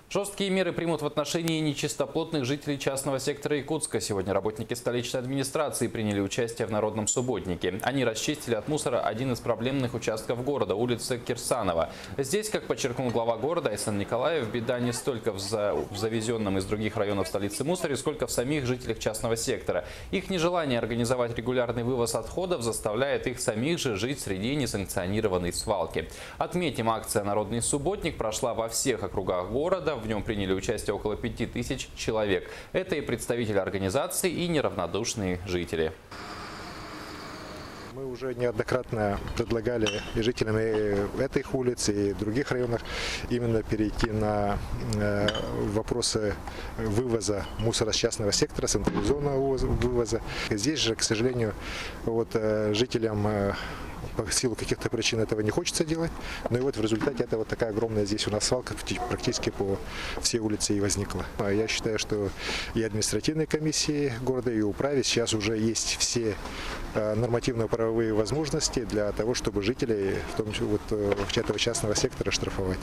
Жесткие меры примут в отношении нечистоплотных жителей частного сектора Якутска. Сегодня работники столичной администрации приняли участие в народном субботнике. Они расчистили от мусора один из проблемных участков города – улица Кирсанова. Здесь, как подчеркнул глава города Айсан Николаев, беда не столько в завезенном из других районов столицы мусоре, сколько в самих жителях частного сектора. Их нежелание организовать регулярный вывоз отходов заставляет их самих же жить среди несанкционированной свалки. Отметим, акция «Народный субботник» прошла во всех округах города. В нем приняли участие около 5000 человек. Это и представители организации, и неравнодушные жители. Мы уже неоднократно предлагали и жителям этих улиц, и других районов именно перейти на вопросы вывоза мусора с частного сектора, централизованного вывоза. Здесь же, к сожалению, жителям по силу каких-то причин этого не хочется делать. Но и в результате это такая огромная здесь у нас свалка практически по всей улице и возникла. Я считаю, что и административные комиссии города, и управе сейчас уже есть все нормативно-правовые возможности для того, чтобы жителей, в том числе этого частного сектора, штрафовать.